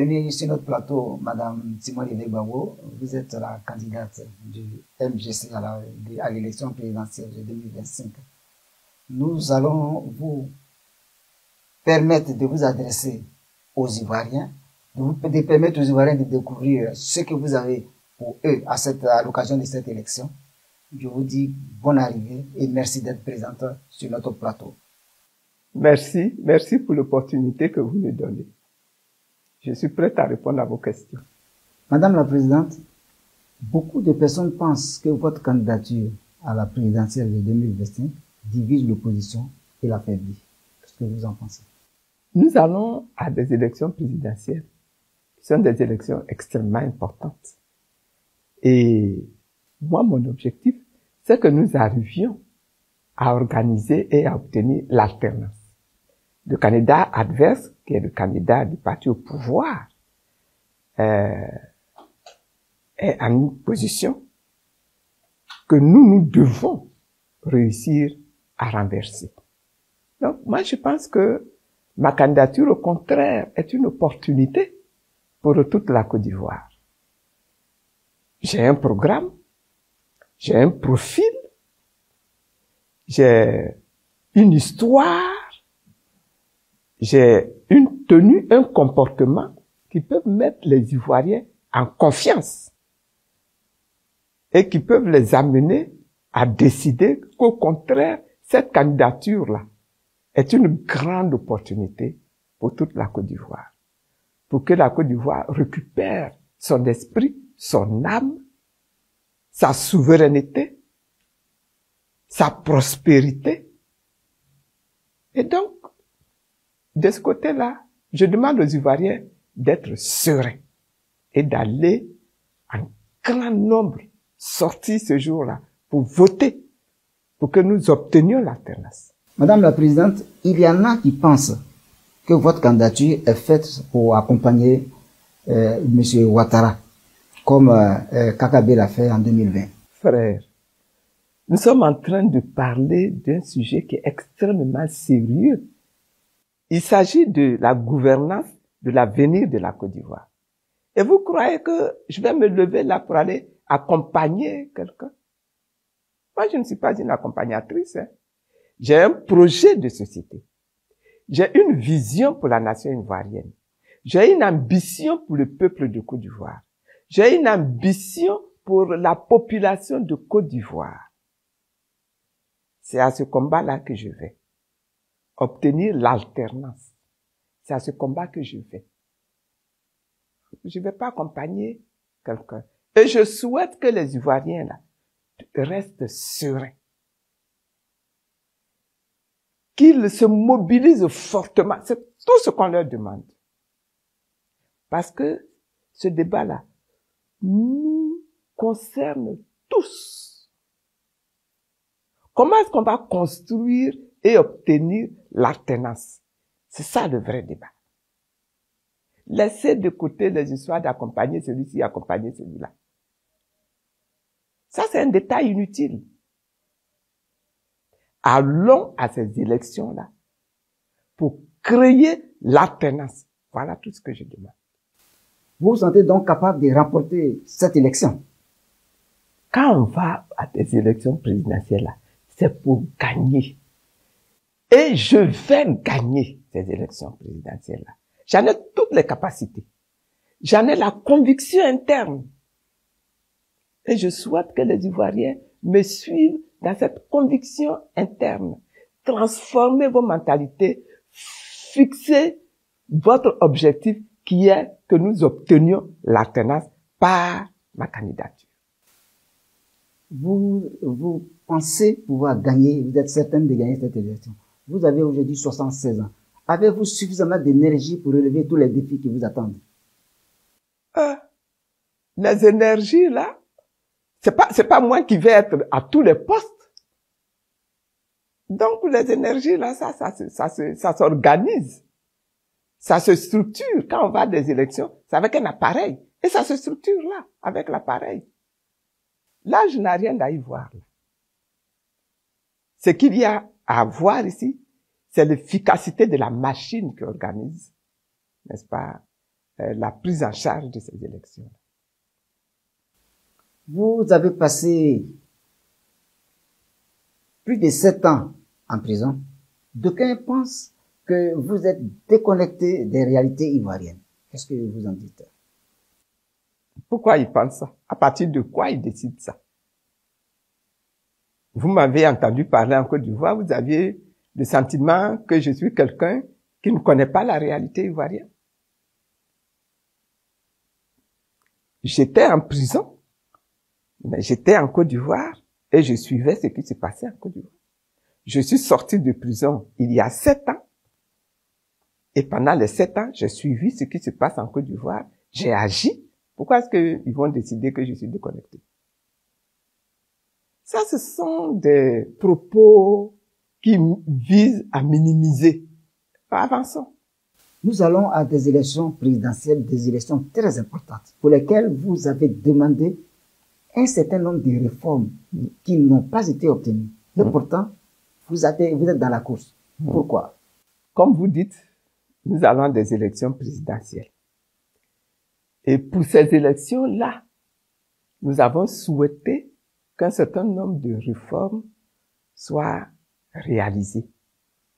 bienvenue sur notre plateau, Madame Simone Ivegbagbo. Vous êtes la candidate du MGC à l'élection présidentielle de 2025. Nous allons vous permettre de vous adresser aux Ivoiriens, de permettre aux Ivoiriens de découvrir ce que vous avez pour eux à l'occasion de cette élection. Je vous dis bonne arrivée et merci d'être présente sur notre plateau. Merci pour l'opportunité que vous me donnez. Je suis prête à répondre à vos questions. Madame la Présidente, beaucoup de personnes pensent que votre candidature à la présidentielle de 2025 divise l'opposition et l'affaiblit. Qu'est-ce que vous en pensez? Nous allons à des élections présidentielles qui sont des élections extrêmement importantes. Et moi, mon objectif, c'est que nous arrivions à organiser et à obtenir l'alternance. Le candidat adverse, qui est le candidat du parti au pouvoir, est en une position que nous devons réussir à renverser. Donc, moi, je pense que ma candidature, au contraire, est une opportunité pour toute la Côte d'Ivoire. J'ai un programme, j'ai un profil, j'ai une histoire, j'ai une tenue, un comportement qui peuvent mettre les Ivoiriens en confiance et qui peuvent les amener à décider qu'au contraire, cette candidature-là est une grande opportunité pour toute la Côte d'Ivoire, pour que la Côte d'Ivoire récupère son esprit, son âme, sa souveraineté, sa prospérité. Et donc, de ce côté-là, je demande aux Ivoiriens d'être sereins et d'aller en grand nombre sortir ce jour-là pour voter, pour que nous obtenions l'alternance. Madame la Présidente, il y en a qui pensent que votre candidature est faite pour accompagner M. Ouattara, comme Kakabe l'a fait en 2020. Frère, nous sommes en train de parler d'un sujet qui est extrêmement sérieux. Il s'agit de la gouvernance, de l'avenir de la Côte d'Ivoire. Et vous croyez que je vais me lever là pour aller accompagner quelqu'un? Moi, je ne suis pas une accompagnatrice. J'ai un projet de société. J'ai une vision pour la nation ivoirienne. J'ai une ambition pour le peuple de Côte d'Ivoire. J'ai une ambition pour la population de Côte d'Ivoire. C'est à ce combat-là que je vais. Obtenir l'alternance. C'est à ce combat que je vais. Je ne vais pas accompagner quelqu'un. Et je souhaite que les Ivoiriens, là, restent sereins. Qu'ils se mobilisent fortement. C'est tout ce qu'on leur demande. Parce que ce débat-là nous concerne tous. Comment est-ce qu'on va construire et obtenir l'alternance? C'est ça le vrai débat. Laissez de côté les histoires d'accompagner celui-ci, accompagner celui-là. Ça, c'est un détail inutile. Allons à ces élections-là pour créer l'alternance. Voilà tout ce que je demande. Vous vous sentez donc capable de remporter cette élection? Quand on va à des élections présidentielles, là, c'est pour gagner. Et je vais gagner ces élections présidentielles-là. J'en ai toutes les capacités. J'en ai la conviction interne. Et je souhaite que les Ivoiriens me suivent dans cette conviction interne. Transformez vos mentalités, fixez votre objectif qui est que nous obtenions l'alternance par ma candidature. Vous pensez pouvoir gagner, vous êtes certaine de gagner cette élection. Vous avez aujourd'hui 76 ans. Avez-vous suffisamment d'énergie pour relever tous les défis qui vous attendent? Les énergies, là, c'est pas moi qui vais être à tous les postes. Donc, les énergies, là, ça s'organise. Ça se structure. Quand on va à des élections, c'est avec un appareil. Et ça se structure là, avec l'appareil. Là, je n'ai rien à y voir. Ce qu'il y a à voir ici, c'est l'efficacité de la machine qui organise, n'est-ce pas, la prise en charge de ces élections. Vous avez passé plus de 7 ans en prison. D'aucuns pensent que vous êtes déconnecté des réalités ivoiriennes. Qu'est-ce que vous en dites? Pourquoi ils pensent ça? À partir de quoi ils décident ça? Vous m'avez entendu parler en Côte d'Ivoire, vous aviez le sentiment que je suis quelqu'un qui ne connaît pas la réalité ivoirienne. J'étais en prison, mais j'étais en Côte d'Ivoire et je suivais ce qui se passait en Côte d'Ivoire. Je suis sorti de prison il y a 7 ans et pendant les 7 ans, j'ai suivi ce qui se passe en Côte d'Ivoire. J'ai agi. Pourquoi est-ce qu'ils vont décider que je suis déconnecté? Ça, ce sont des propos qui visent à minimiser. Avançons. Nous allons à des élections présidentielles, des élections très importantes, pour lesquelles vous avez demandé un certain nombre de réformes qui n'ont pas été obtenues. Mais pourtant, vous êtes dans la course. Pourquoi? Comme vous dites, nous allons à des élections présidentielles. Et pour ces élections-là, nous avons souhaité qu'un certain nombre de réformes soient réalisées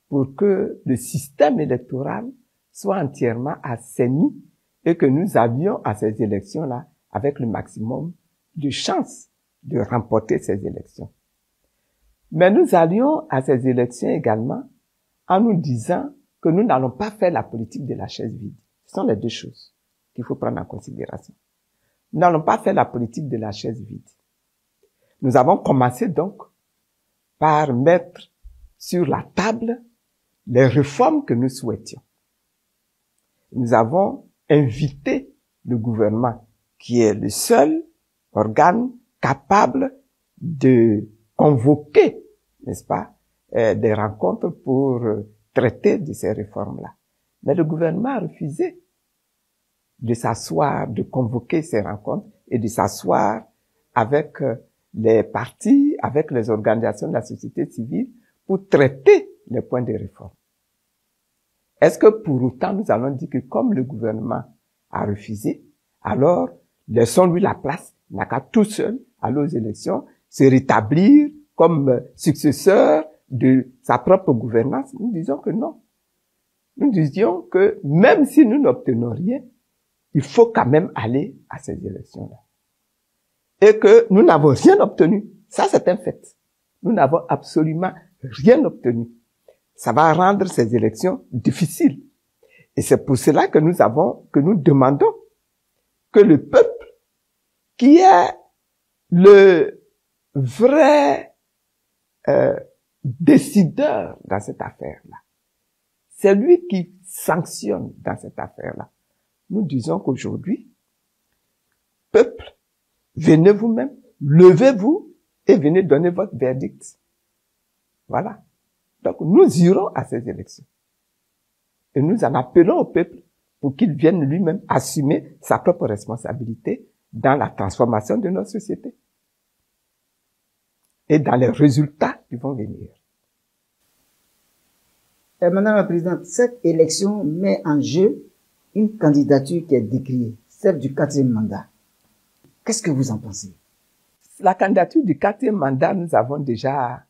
pour que le système électoral soit entièrement assaini et que nous allions à ces élections-là avec le maximum de chances de remporter ces élections. Mais nous allions à ces élections également en nous disant que nous n'allons pas faire la politique de la chaise vide. Ce sont les deux choses qu'il faut prendre en considération. Nous n'allons pas faire la politique de la chaise vide. Nous avons commencé donc par mettre sur la table les réformes que nous souhaitions. Nous avons invité le gouvernement, qui est le seul organe capable de convoquer, n'est-ce pas, des rencontres pour traiter de ces réformes-là. Mais le gouvernement a refusé de s'asseoir, de convoquer ces rencontres et de s'asseoir avec les partis, avec les organisations de la société civile pour traiter les points de réforme. Est-ce que pour autant nous allons dire que comme le gouvernement a refusé, alors laissons-lui la place, il n'a qu'à tout seul aller aux élections, se rétablir comme successeur de sa propre gouvernance? Nous disons que non. Nous disions que même si nous n'obtenons rien, il faut quand même aller à ces élections-là. Et que nous n'avons rien obtenu. Ça, c'est un fait. Nous n'avons absolument rien obtenu. Ça va rendre ces élections difficiles. Et c'est pour cela que nous demandons que le peuple, qui est le vrai décideur dans cette affaire-là, c'est lui qui sanctionne dans cette affaire-là. Nous disons qu'aujourd'hui, peuple, venez vous-même, levez-vous et venez donner votre verdict. Voilà. Donc, nous irons à ces élections. Et nous en appelons au peuple pour qu'il vienne lui-même assumer sa propre responsabilité dans la transformation de notre société et dans les résultats qui vont venir. Madame la Présidente, cette élection met en jeu une candidature qui est décriée, celle du 4e mandat. Qu'est-ce que vous en pensez? La candidature du 4e mandat, nous avons déjà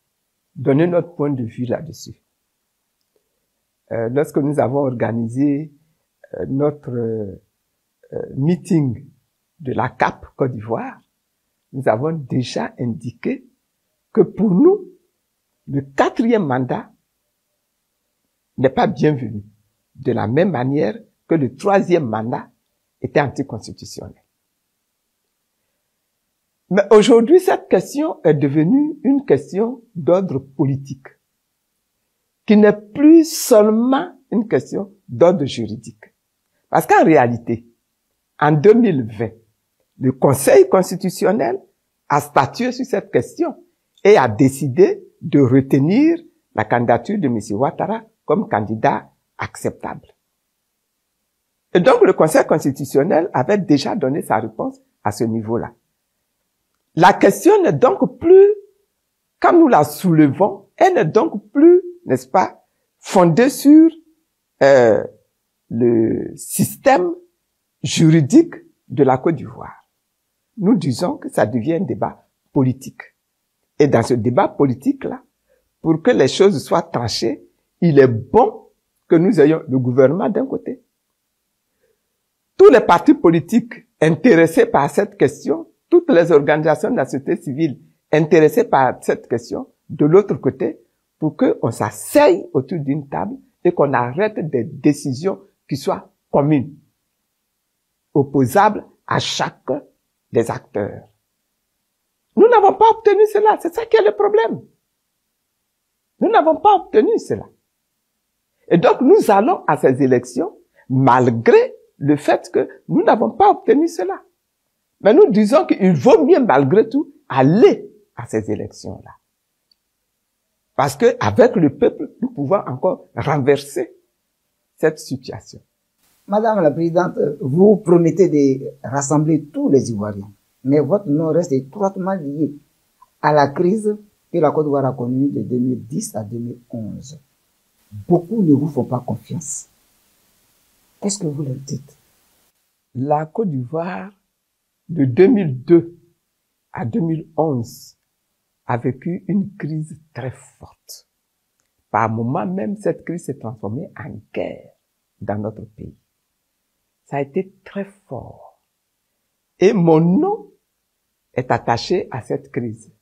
donné notre point de vue là-dessus. Lorsque nous avons organisé notre meeting de la CAP Côte d'Ivoire, nous avons déjà indiqué que pour nous, le 4e mandat n'est pas bienvenu, de la même manière que le 3e mandat était anticonstitutionnel. Mais aujourd'hui, cette question est devenue une question d'ordre politique, qui n'est plus seulement une question d'ordre juridique. Parce qu'en réalité, en 2020, le Conseil constitutionnel a statué sur cette question et a décidé de retenir la candidature de M. Ouattara comme candidat acceptable. Et donc, le Conseil constitutionnel avait déjà donné sa réponse à ce niveau-là. La question n'est donc plus, quand nous la soulevons, elle n'est donc plus, n'est-ce pas, fondée sur le système juridique de la Côte d'Ivoire. Nous disons que ça devient un débat politique. Et dans ce débat politique-là, pour que les choses soient tranchées, il est bon que nous ayons le gouvernement d'un côté. Tous les partis politiques intéressés par cette question, toutes les organisations de la société civile intéressées par cette question, de l'autre côté, pour qu'on s'asseye autour d'une table et qu'on arrête des décisions qui soient communes, opposables à chacun des acteurs. Nous n'avons pas obtenu cela, c'est ça qui est le problème. Nous n'avons pas obtenu cela. Et donc nous allons à ces élections malgré le fait que nous n'avons pas obtenu cela. Mais nous disons qu'il vaut mieux malgré tout aller à ces élections-là. Parce que avec le peuple, nous pouvons encore renverser cette situation. Madame la Présidente, vous promettez de rassembler tous les Ivoiriens, mais votre nom reste étroitement lié à la crise que la Côte d'Ivoire a connue de 2010 à 2011. Beaucoup ne vous font pas confiance. Qu'est-ce que vous leur dites? La Côte d'Ivoire, de 2002 à 2011, a vécu une crise très forte. Par moments même, cette crise s'est transformée en guerre dans notre pays. Ça a été très fort. Et mon nom est attaché à cette crise.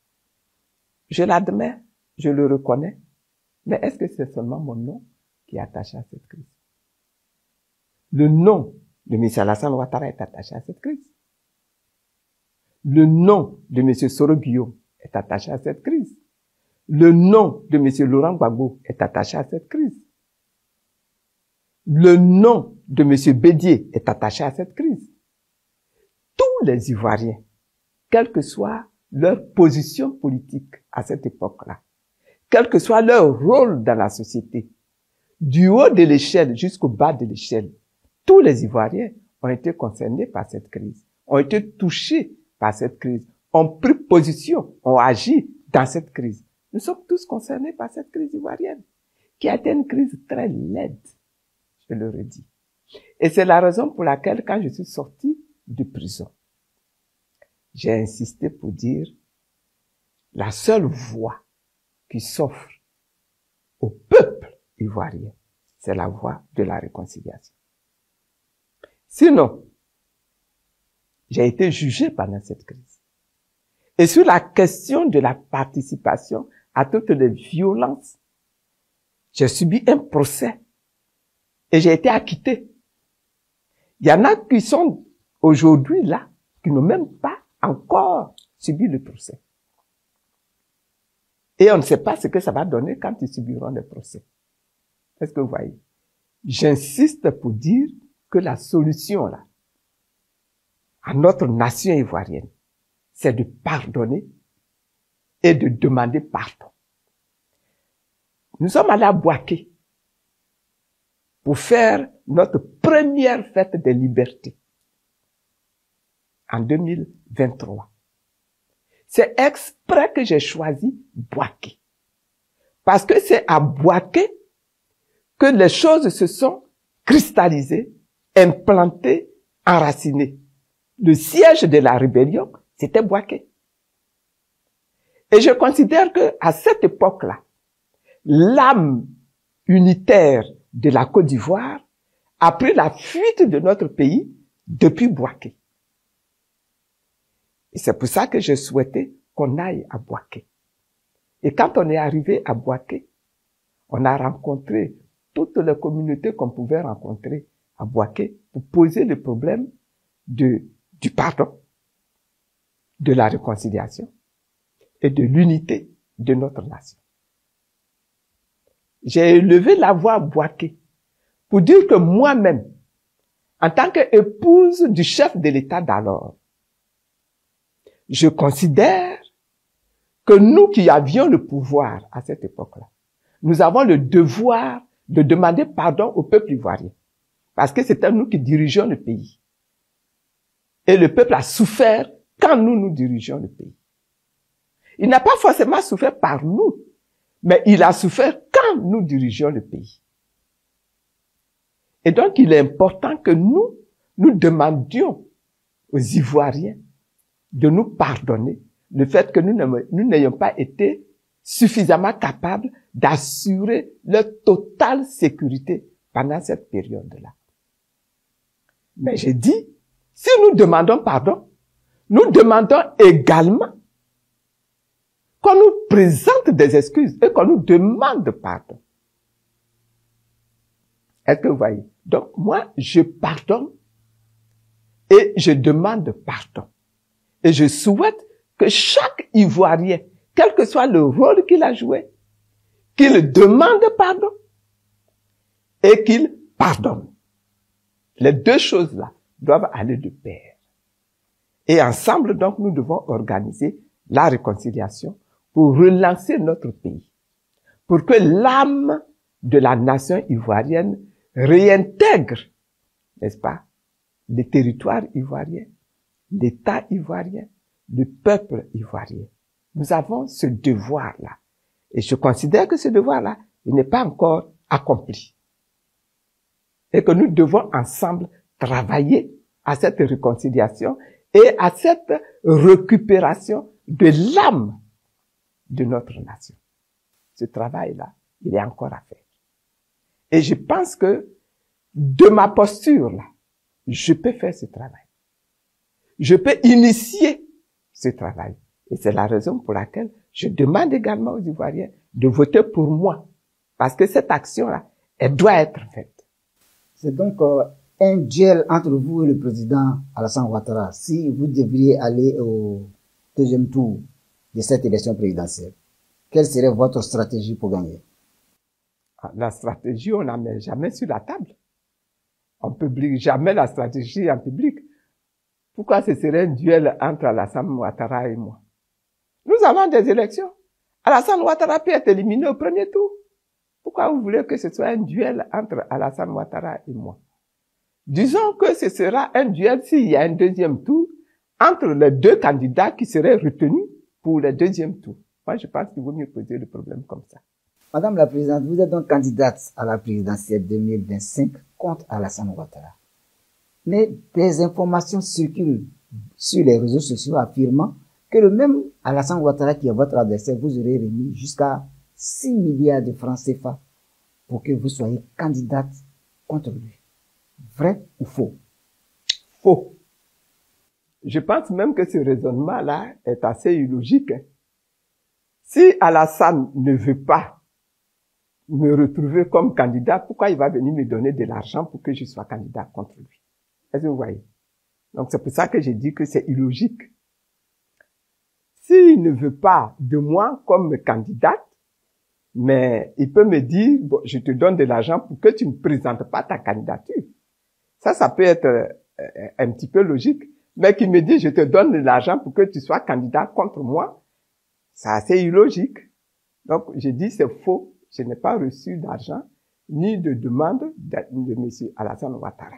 Je l'admets, je le reconnais, mais est-ce que c'est seulement mon nom qui est attaché à cette crise? Le nom de M. Alassane Ouattara est attaché à cette crise. Le nom de M. Soro Guillaume est attaché à cette crise. Le nom de M. Laurent Gbagbo est attaché à cette crise. Le nom de M. Bédier est attaché à cette crise. Tous les Ivoiriens, quelle que soit leur position politique à cette époque-là, quel que soit leur rôle dans la société, du haut de l'échelle jusqu'au bas de l'échelle, tous les Ivoiriens ont été concernés par cette crise, ont été touchés par cette crise, ont pris position, ont agi dans cette crise. Nous sommes tous concernés par cette crise ivoirienne, qui a été une crise très laide, je le redis. Et c'est la raison pour laquelle, quand je suis sorti de prison, j'ai insisté pour dire la seule voie qui s'offre au peuple ivoirien, c'est la voie de la réconciliation. Sinon, j'ai été jugé pendant cette crise. Et sur la question de la participation à toutes les violences, j'ai subi un procès et j'ai été acquitté. Il y en a qui sont aujourd'hui là, qui n'ont même pas encore subi le procès. Et on ne sait pas ce que ça va donner quand ils subiront le procès. Est-ce que vous voyez? J'insiste pour dire que la solution là, à notre nation ivoirienne, c'est de pardonner et de demander pardon. Nous sommes allés à Bouaké pour faire notre première fête des libertés en 2023. C'est exprès que j'ai choisi Bouaké. Parce que c'est à Bouaké que les choses se sont cristallisées, implantées, enracinées. Le siège de la rébellion, c'était Bouaké. Et je considère que à cette époque-là, l'âme unitaire de la Côte d'Ivoire a pris la fuite de notre pays depuis Bouaké. Et c'est pour ça que je souhaitais qu'on aille à Bouaké. Et quand on est arrivé à Bouaké, on a rencontré toutes les communautés qu'on pouvait rencontrer à Bouaké pour poser le problème du pardon, de la réconciliation et de l'unité de notre nation. J'ai élevé la voix à Bouaké pour dire que moi-même, en tant qu'épouse du chef de l'État d'alors, je considère que nous qui avions le pouvoir à cette époque-là, nous avons le devoir de demander pardon au peuple ivoirien. Parce que c'était nous qui dirigeons le pays. Et le peuple a souffert quand nous dirigeons le pays. Il n'a pas forcément souffert par nous, mais il a souffert quand nous dirigeons le pays. Et donc, il est important que nous nous demandions aux Ivoiriens de nous pardonner le fait que nous n'ayons pas été suffisamment capables d'assurer leur totale sécurité pendant cette période-là. Mais j'ai dit, si nous demandons pardon, nous demandons également qu'on nous présente des excuses et qu'on nous demande pardon. Est-ce que vous voyez? Donc, moi, je pardonne et je demande pardon. Et je souhaite que chaque Ivoirien, quel que soit le rôle qu'il a joué, qu'il demande pardon et qu'il pardonne. Les deux choses-là doivent aller de pair. Et ensemble, donc, nous devons organiser la réconciliation pour relancer notre pays, pour que l'âme de la nation ivoirienne réintègre, n'est-ce pas, les territoires ivoiriens, l'État ivoirien, le peuple ivoirien. Nous avons ce devoir-là. Et je considère que ce devoir-là, il n'est pas encore accompli. Et que nous devons ensemble travailler à cette réconciliation et à cette récupération de l'âme de notre nation. Ce travail-là, il est encore à faire. Et je pense que de ma posture, là, je peux faire ce travail. Je peux initier ce travail. Et c'est la raison pour laquelle je demande également aux Ivoiriens de voter pour moi. Parce que cette action-là, elle doit être faite. C'est donc un duel entre vous et le président Alassane Ouattara. Si vous devriez aller au deuxième tour de cette élection présidentielle, quelle serait votre stratégie pour gagner? La stratégie, on n'en met jamais sur la table. On publie jamais la stratégie en public. Pourquoi ce serait un duel entre Alassane Ouattara et moi? Nous avons des élections. Alassane Ouattara peut être éliminé au premier tour. Pourquoi vous voulez que ce soit un duel entre Alassane Ouattara et moi? Disons que ce sera un duel s'il y a un deuxième tour entre les deux candidats qui seraient retenus pour le deuxième tour. Moi, je pense qu'il vaut mieux poser le problème comme ça. Madame la Présidente, vous êtes donc candidate à la présidentielle 2025 contre Alassane Ouattara. Mais des informations circulent sur les réseaux sociaux affirmant que le même Alassane Ouattara qui est votre adversaire vous aurait remis jusqu'à 6 milliards de francs CFA pour que vous soyez candidate contre lui. Vrai ou faux? Faux. Je pense même que ce raisonnement-là est assez illogique. Si Alassane ne veut pas me retrouver comme candidat, pourquoi il va venir me donner de l'argent pour que je sois candidat contre lui? Est-ce que vous voyez? Donc c'est pour ça que j'ai dit que c'est illogique. S'il ne veut pas de moi comme candidate, mais il peut me dire, bon, je te donne de l'argent pour que tu ne présentes pas ta candidature. Ça peut être un petit peu logique. Mais qu'il me dit, je te donne de l'argent pour que tu sois candidat contre moi, c'est assez illogique. Donc, j'ai dit, c'est faux. Je n'ai pas reçu d'argent, ni de demande de M. Alassane Ouattara.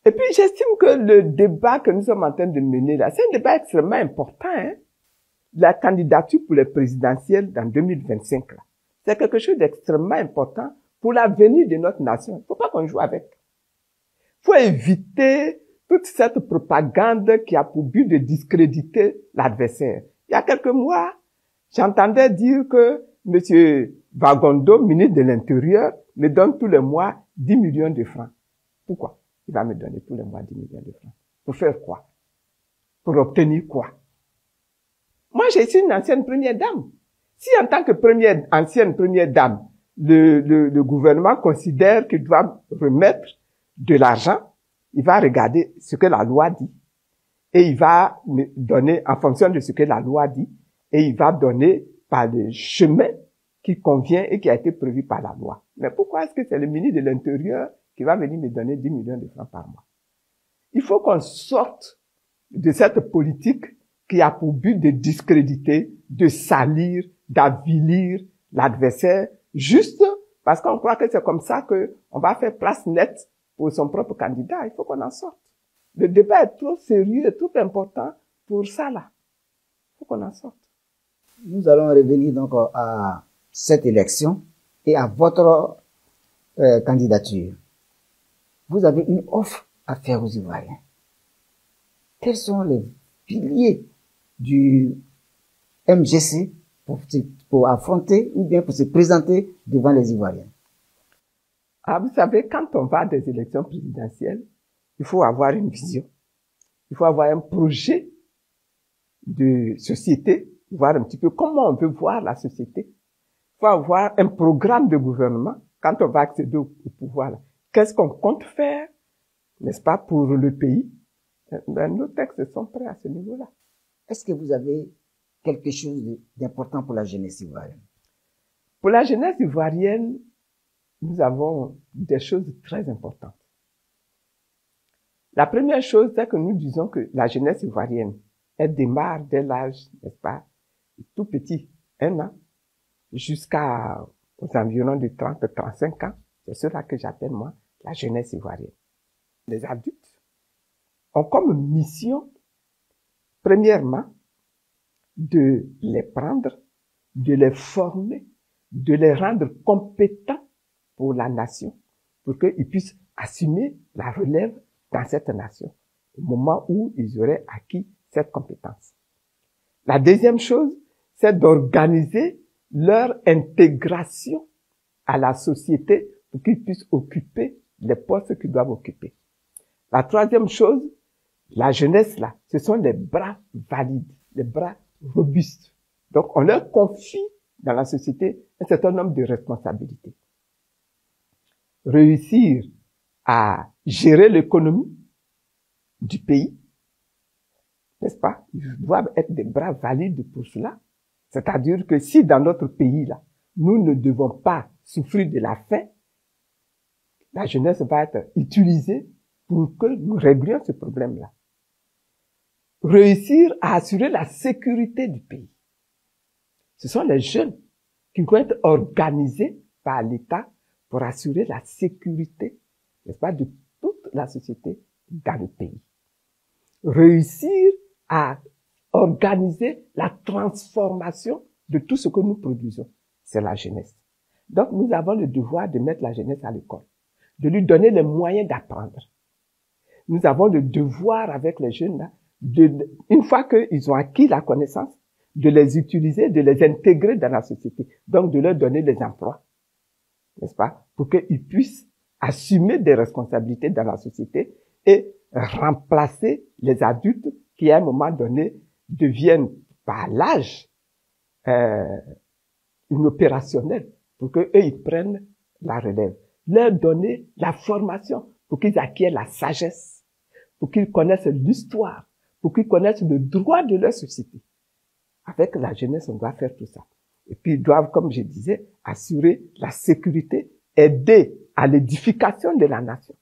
Et puis, j'estime que le débat que nous sommes en train de mener là, c'est un débat extrêmement important, hein. La candidature pour les présidentielles dans 2025, là, c'est quelque chose d'extrêmement important pour l'avenir de notre nation. Il ne faut pas qu'on joue avec. Il faut éviter toute cette propagande qui a pour but de discréditer l'adversaire. Il y a quelques mois, j'entendais dire que M. Vagondo, ministre de l'Intérieur, me donne tous les mois 10 millions de francs. Pourquoi? Il va me donner tous les mois 10 millions de francs. Pour faire quoi? Pour obtenir quoi? Moi, je suis une ancienne première dame. Si en tant que ancienne première dame, le gouvernement considère qu'il doit remettre de l'argent, il va regarder ce que la loi dit. Et il va me donner en fonction de ce que la loi dit. Et il va donner par le chemin qui convient et qui a été prévu par la loi. Mais pourquoi est-ce que c'est le ministre de l'Intérieur qui va venir me donner 10 millions de francs par mois? Il faut qu'on sorte de cette politique qui a pour but de discréditer, de salir, d'avilir l'adversaire, juste parce qu'on croit que c'est comme ça qu'on va faire place nette pour son propre candidat. Il faut qu'on en sorte. Le débat est trop sérieux et trop important pour ça là. Il faut qu'on en sorte. Nous allons revenir donc à cette élection et à votre candidature. Vous avez une offre à faire aux Ivoiriens? Quels sont les piliers du MGC pour affronter ou bien pour se présenter devant les Ivoiriens? Ah, vous savez, quand on va à des élections présidentielles, il faut avoir une vision. Il faut avoir un projet de société, voir un petit peu comment on veut voir la société. Il faut avoir un programme de gouvernement quand on va accéder au pouvoir. Qu'est-ce qu'on compte faire, n'est-ce pas, pour le pays? Ben, nos textes sont prêts à ce niveau-là. Est-ce que vous avez quelque chose d'important pour la jeunesse ivoirienne? Pour la jeunesse ivoirienne, nous avons des choses très importantes. La première chose, c'est que nous disons que la jeunesse ivoirienne, elle démarre dès l'âge, n'est-ce pas, tout petit, 1 an, jusqu'à aux environs de 30-35 ans. C'est cela que j'appelle, moi, la jeunesse ivoirienne. Les adultes ont comme mission, premièrement, de les prendre, de les former, de les rendre compétents pour la nation, pour qu'ils puissent assumer la relève dans cette nation, au moment où ils auraient acquis cette compétence. La deuxième chose, c'est d'organiser leur intégration à la société pour qu'ils puissent occuper les postes qu'ils doivent occuper. La troisième chose, la jeunesse là, ce sont les bras valides, les bras robustes. Donc on leur confie dans la société un certain nombre de responsabilités. Réussir à gérer l'économie du pays, n'est-ce pas? Ils doivent être des bras valides pour cela. C'est-à-dire que si dans notre pays, là, nous ne devons pas souffrir de la faim, la jeunesse va être utilisée pour que nous réglions ce problème-là. Réussir à assurer la sécurité du pays. Ce sont les jeunes qui vont être organisés par l'État pour assurer la sécurité, n'est-ce pas, de toute la société dans le pays. Réussir à organiser la transformation de tout ce que nous produisons. C'est la jeunesse. Donc, nous avons le devoir de mettre la jeunesse à l'école, de lui donner les moyens d'apprendre. Nous avons le devoir avec les jeunes, là, une fois qu'ils ont acquis la connaissance, de les utiliser, de les intégrer dans la société. Donc, de leur donner des emplois, n'est-ce pas, pour qu'ils puissent assumer des responsabilités dans la société et remplacer les adultes qui, à un moment donné, deviennent, par l'âge, inopérationnels, pour qu'eux, ils prennent la relève. Leur donner la formation pour qu'ils acquièrent la sagesse, pour qu'ils connaissent l'histoire, pour qu'ils connaissent le droit de leur société. Avec la jeunesse, on doit faire tout ça. Et puis, ils doivent, comme je disais, assurer la sécurité, aider à l'édification de la nation.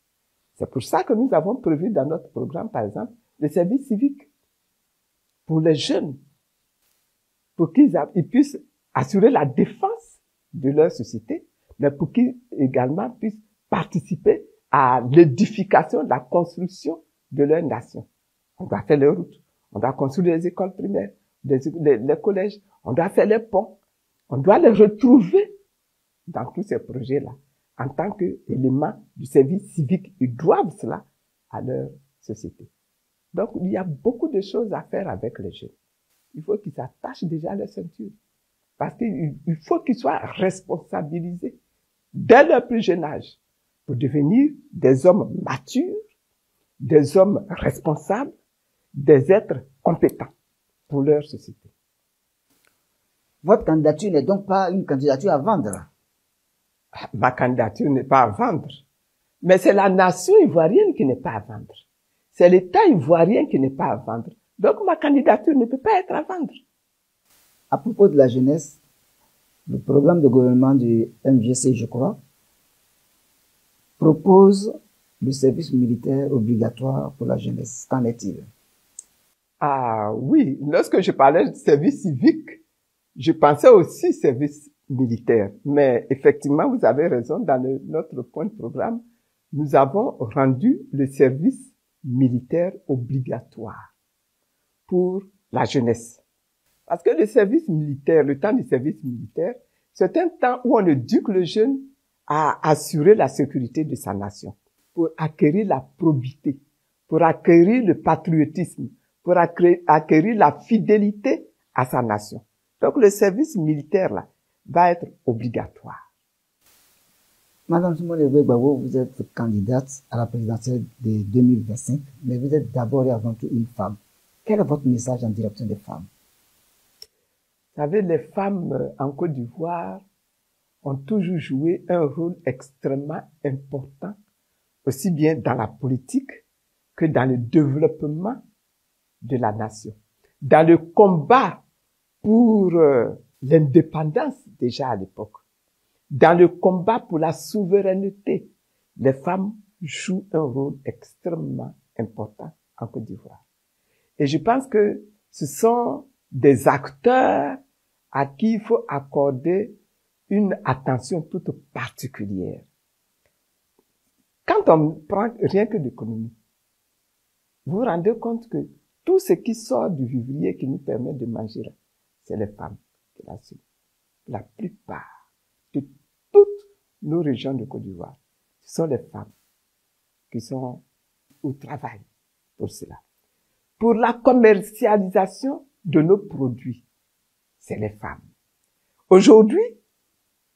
C'est pour ça que nous avons prévu dans notre programme, par exemple, le service civique pour les jeunes, pour qu'ils puissent assurer la défense de leur société, mais pour qu'ils également puissent participer à l'édification, la construction de leur nation. On doit faire les routes, on doit construire les écoles primaires, les collèges, on doit faire les ponts, on doit les retrouver dans tous ces projets-là. En tant qu'élément du service civique, ils doivent cela à leur société. Donc, il y a beaucoup de choses à faire avec les jeunes. Il faut qu'ils attachent déjà leur ceinture. Parce qu'il faut qu'ils soient responsabilisés dès leur plus jeune âge pour devenir des hommes matures, des hommes responsables, des êtres compétents pour leur société. Votre candidature n'est donc pas une candidature à vendre. Ma candidature n'est pas à vendre. Mais c'est la nation ivoirienne qui n'est pas à vendre. C'est l'État ivoirien qui n'est pas à vendre. Donc ma candidature ne peut pas être à vendre. À propos de la jeunesse, le programme de gouvernement du MGC, je crois, propose le service militaire obligatoire pour la jeunesse. Qu'en est-il? Ah oui, lorsque je parlais de service civique, je pensais aussi service militaire. Mais effectivement, vous avez raison, dans notre point de programme, nous avons rendu le service militaire obligatoire pour la jeunesse. Parce que le service militaire, le temps du service militaire, c'est un temps où on éduque le jeune à assurer la sécurité de sa nation. pour acquérir la probité, pour acquérir le patriotisme, pour acquérir la fidélité à sa nation. Donc le service militaire là va être obligatoire. Madame Simone Gbagbo, vous êtes candidate à la présidentielle de 2025, mais vous êtes d'abord et avant tout une femme. Quel est votre message en direction des femmes? Vous savez, les femmes en Côte d'Ivoire ont toujours joué un rôle extrêmement important, aussi bien dans la politique que dans le développement de la nation. Dans le combat pour l'indépendance déjà à l'époque, dans le combat pour la souveraineté, les femmes jouent un rôle extrêmement important en Côte d'Ivoire. Et je pense que ce sont des acteurs à qui il faut accorder une attention toute particulière. Quand on prend rien que l'économie, vous vous rendez compte que tout ce qui sort du vivrier qui nous permet de manger, c'est les femmes qui l'assument. La plupart de toutes nos régions de Côte d'Ivoire, ce sont les femmes qui sont au travail pour cela. Pour la commercialisation de nos produits, c'est les femmes. Aujourd'hui,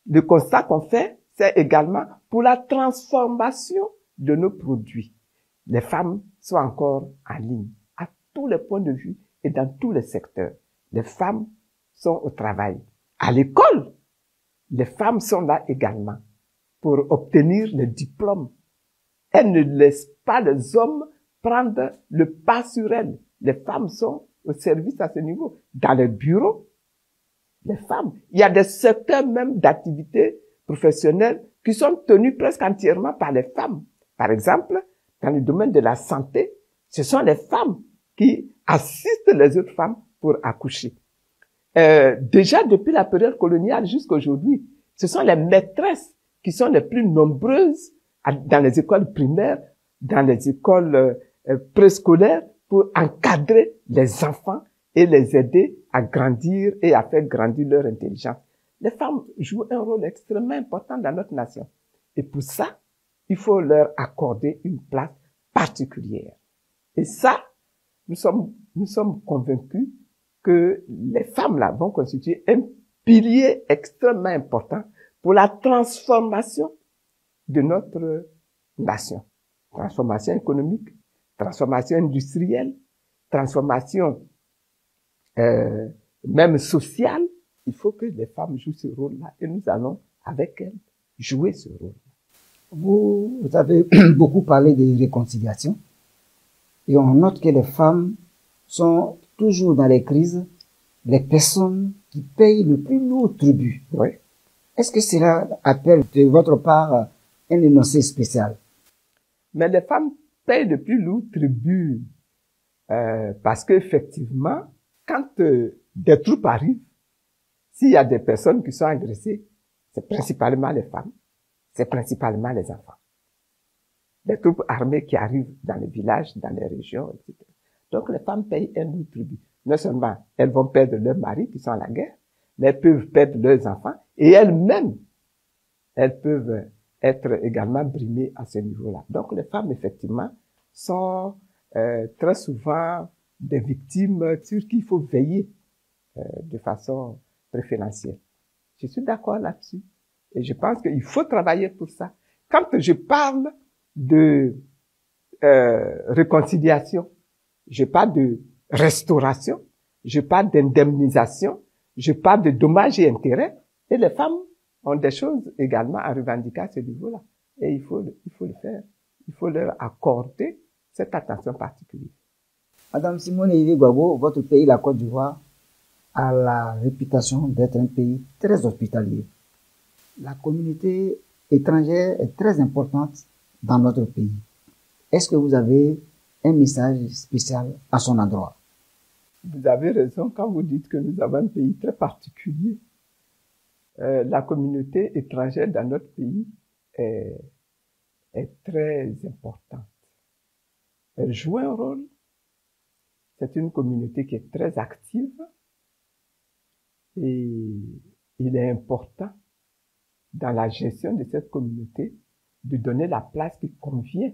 le constat qu'on fait, c'est également pour la transformation de nos produits. Les femmes sont encore en ligne, à tous les points de vue et dans tous les secteurs. Les femmes sont au travail. À l'école, les femmes sont là également pour obtenir le diplôme. Elles ne laissent pas les hommes prendre le pas sur elles. Les femmes sont au service à ce niveau. Dans les bureaux, les femmes. Il y a des secteurs même d'activités professionnelles qui sont tenus presque entièrement par les femmes. Par exemple, dans le domaine de la santé, ce sont les femmes qui assistent les autres femmes pour accoucher. Déjà depuis la période coloniale jusqu'à aujourd'hui, ce sont les maîtresses qui sont les plus nombreuses dans les écoles primaires, dans les écoles préscolaires pour encadrer les enfants et les aider à grandir et à faire grandir leur intelligence. Les femmes jouent un rôle extrêmement important dans notre nation. Et pour ça, il faut leur accorder une place particulière. Et ça, nous sommes convaincus que les femmes là vont constituer un pilier extrêmement important pour la transformation de notre nation. Transformation économique, transformation industrielle, transformation même sociale. Il faut que les femmes jouent ce rôle-là et nous allons, avec elles, jouer ce rôle. Vous avez beaucoup parlé de réconciliation et on note que les femmes sont toujours dans les crises les personnes qui payent le plus lourd tribut. Oui. Est-ce que cela appelle de votre part un énoncé spécial? Mais les femmes payent le plus lourd tribut parce qu'effectivement, quand des troupes arrivent, s'il y a des personnes qui sont agressées, c'est principalement les femmes, c'est principalement les enfants. Les troupes armées qui arrivent dans les villages, dans les régions, etc. Donc les femmes payent un lourd tribut. Non seulement elles vont perdre leurs maris qui sont à la guerre, mais elles peuvent perdre leurs enfants et elles-mêmes, elles peuvent être également brimées à ce niveau-là. Donc les femmes, effectivement, sont très souvent des victimes sur qui il faut veiller de façon préférentielle. Je suis d'accord là-dessus. Et je pense qu'il faut travailler pour ça. Quand je parle de réconciliation, je parle de restauration, je parle d'indemnisation, je parle de dommages et intérêts. Et les femmes ont des choses également à revendiquer à ce niveau-là. Et il faut le faire. Il faut leur accorder cette attention particulière. Madame Simone Gbagbo, votre pays, la Côte d'Ivoire, a la réputation d'être un pays très hospitalier. La communauté étrangère est très importante dans notre pays. Est-ce que vous avez un message spécial à son endroit? Vous avez raison quand vous dites que nous avons un pays très particulier. La communauté étrangère dans notre pays est très importante. Elle joue un rôle. C'est une communauté qui est très active et il est important dans la gestion de cette communauté de donner la place qui convient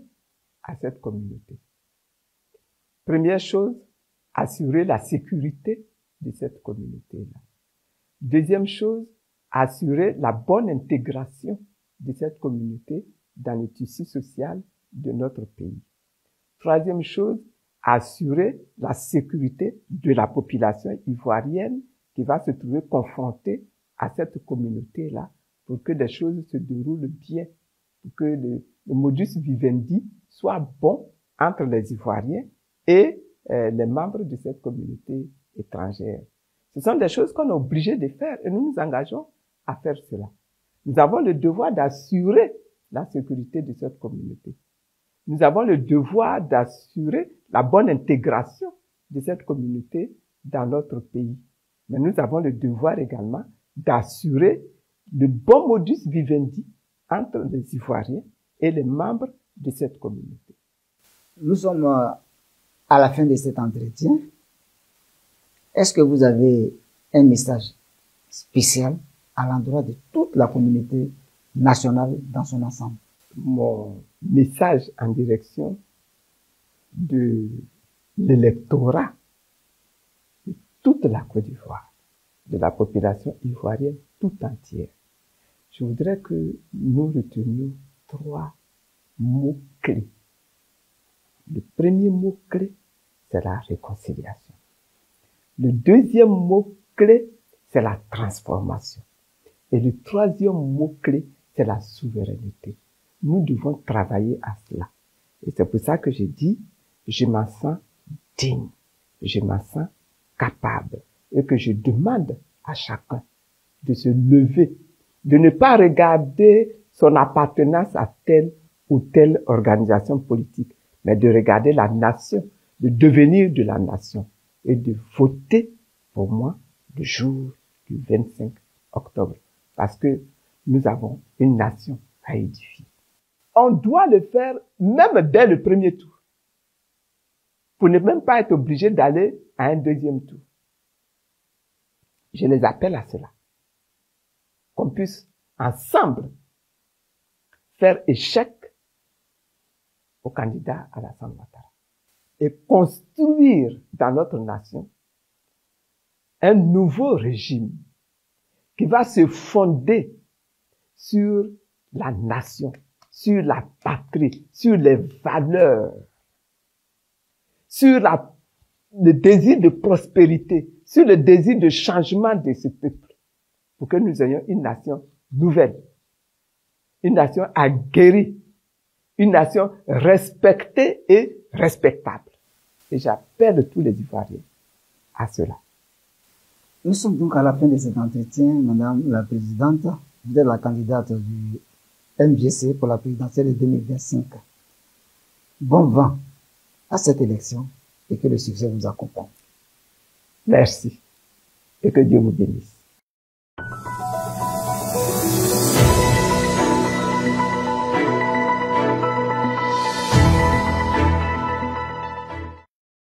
à cette communauté. Première chose, assurer la sécurité de cette communauté-là. Deuxième chose, assurer la bonne intégration de cette communauté dans le tissu social de notre pays. Troisième chose, assurer la sécurité de la population ivoirienne qui va se trouver confrontée à cette communauté-là pour que les choses se déroulent bien, pour que le modus vivendi soit bon entre les Ivoiriens et les membres de cette communauté étrangère. Ce sont des choses qu'on est obligé de faire et nous nous engageons à faire cela. Nous avons le devoir d'assurer la sécurité de cette communauté. Nous avons le devoir d'assurer la bonne intégration de cette communauté dans notre pays. Mais nous avons le devoir également d'assurer le bon modus vivendi entre les Ivoiriens et les membres de cette communauté. Nous sommes à la fin de cet entretien. Est-ce que vous avez un message spécial à l'endroit de toute la communauté nationale dans son ensemble? Mon message en direction de l'électorat de toute la Côte d'Ivoire, de la population ivoirienne tout entière. Je voudrais que nous retenions 3 mots-clés. Le premier mot-clé, c'est la réconciliation. Le deuxième mot-clé, c'est la transformation. Et le troisième mot-clé, c'est la souveraineté. Nous devons travailler à cela. Et c'est pour ça que j'ai dit, je m'en sens digne, je m'en sens capable. Et que je demande à chacun de se lever, de ne pas regarder son appartenance à telle ou telle organisation politique, mais de regarder la nation, de devenir de la nation et de voter pour moi le jour du 25 octobre. Parce que nous avons une nation à édifier. On doit le faire même dès le premier tour, pour ne même pas être obligé d'aller à un deuxième tour. Je les appelle à cela. Qu'on puisse ensemble faire échec au candidat Alassane Ouattara et construire dans notre nation un nouveau régime qui va se fonder sur la nation, sur la patrie, sur les valeurs, sur le désir de prospérité, sur le désir de changement de ce peuple, pour que nous ayons une nation nouvelle, une nation aguerrie, une nation respectée et respectable. Et j'appelle tous les Ivoiriens à cela. Nous sommes donc à la fin de cet entretien, Madame la Présidente. Vous êtes la candidate du MJC pour la présidentielle de 2025. Bon vent à cette élection et que le succès vous accompagne. Merci et que Dieu vous bénisse.